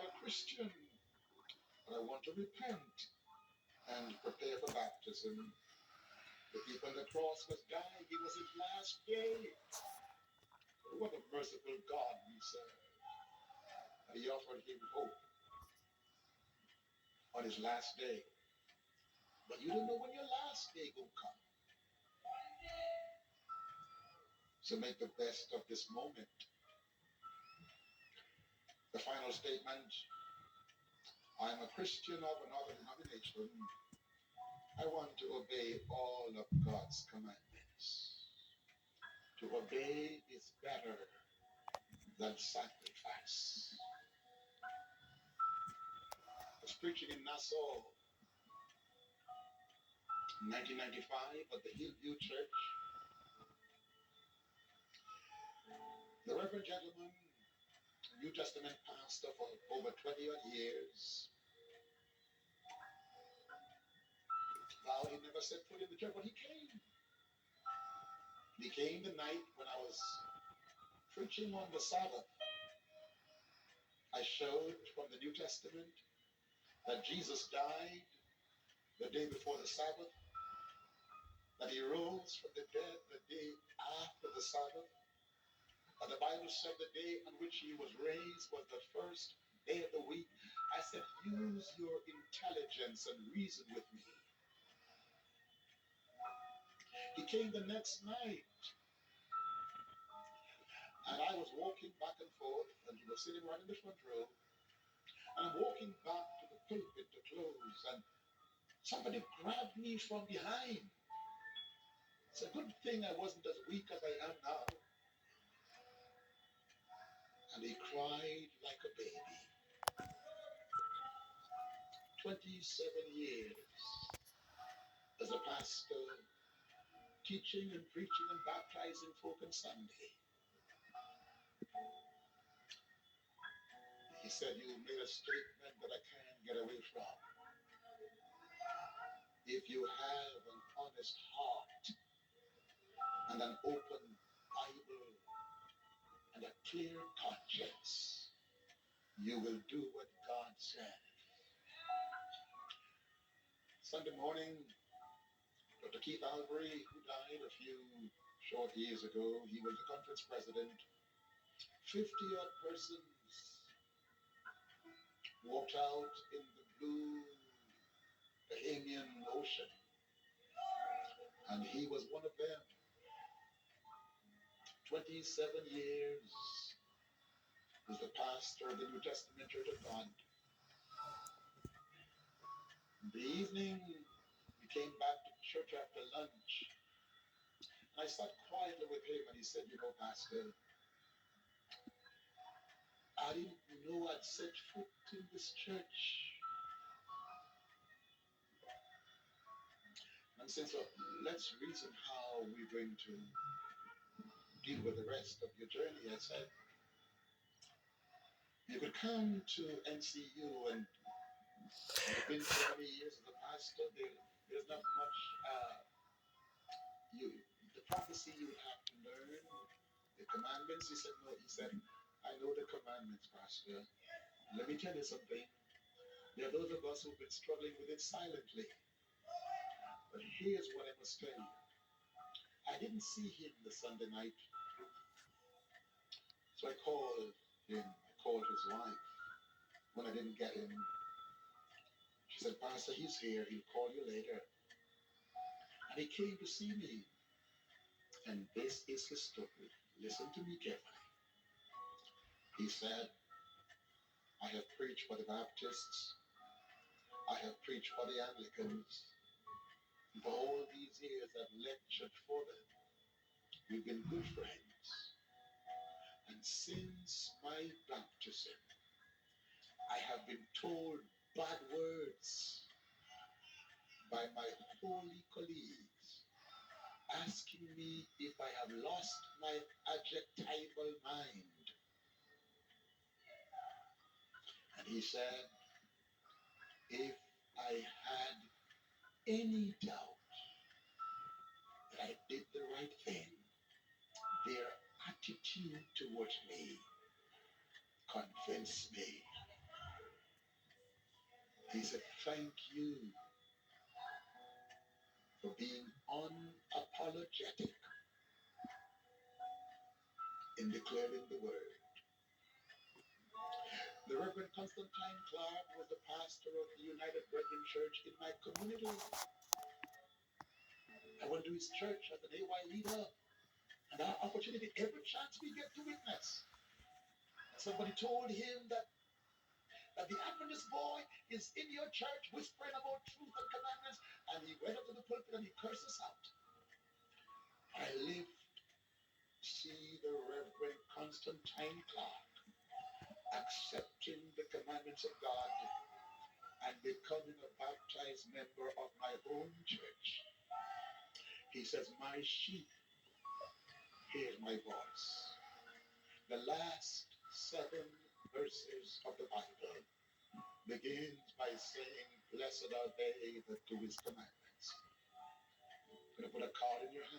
not a Christian, but I want to repent and prepare for baptism. The thief on the cross was dying. It was his last day. What a merciful God we serve. And he offered him hope on his last day. But you don't know when your last day will come. So make the best of this moment. The final statement, I am a Christian of another denomination. I want to obey all of God's commandments. To obey is better than sacrifice. I was preaching in Nassau in 1995 at the Hillview Church. The Reverend gentleman, New Testament pastor for over 20 odd years, vowed he never set foot in the church, but he came. He came the night when I was preaching on the Sabbath. I showed from the New Testament that Jesus died the day before the Sabbath, that he rose from the dead the day after the Sabbath, and the Bible said the day on which he was raised was the first day of the week. I said, use your intelligence and reason with me. He came the next night, and I was walking back and forth, and he was sitting right in the front row, and I'm walking back to the pulpit to close, and somebody grabbed me from behind. It's a good thing I wasn't as weak as I am now. And he cried like a baby. 27 years as a pastor, teaching and preaching and baptizing folk on Sunday. He said, you made a statement that I can't get away from. If you have an honest heart and an open Bible and a clear conscience, you will do what God said. Sunday morning, Dr. Keith Albury, who died a few short years ago, he was the conference president. 50-odd persons walked out in the blue Bahamian Ocean, and he was one of them. 27 years was the pastor of the New Testament Church of God. In the evening, we came back to church after lunch, and I sat quietly with him, and he said, you know, Pastor, I didn't know I'd set foot in this church. And since let's reason how we're going to deal with the rest of your journey, I said, you could come to NCU, and you've been so many years as a pastor, there's not much, the prophecy you would have to learn, the commandments. He said, no, he said, I know the commandments, Pastor. Let me tell you something. There are those of us who've been struggling with it silently. But here's what I must tell you. I didn't see him the Sunday night. So I called him. I called his wife. When I didn't get him, she said, Pastor, he's here. He'll call you later. And he came to see me. And this is his story. Listen to me carefully. He said, I have preached for the Baptists. I have preached for the Anglicans. And for all these years, I've lectured for them. We've been good friends. And since my baptism, I have been told bad words by my holy colleagues, asking me if I have lost my adjectival mind. And he said, if I had any doubt that I did the right thing, their attitude towards me convinced me. He said, thank you for being unapologetic in declaring the word. The Reverend Constantine Clark was the pastor of the United Brethren Church in my community. I went to his church as an AY leader, and our opportunity, every chance we get to witness. Somebody told him that the Adventist boy is in your church whispering about truth and commandments, and he went up to the pulpit and he cursed us out. I lived to see the Reverend Constantine Clark accepting the commandments of God and becoming a baptized member of my own church. He says, my sheep hear my voice. The last 7 verses of the Bible begins by saying, blessed are they that do his commandments. I'm going to put a card in your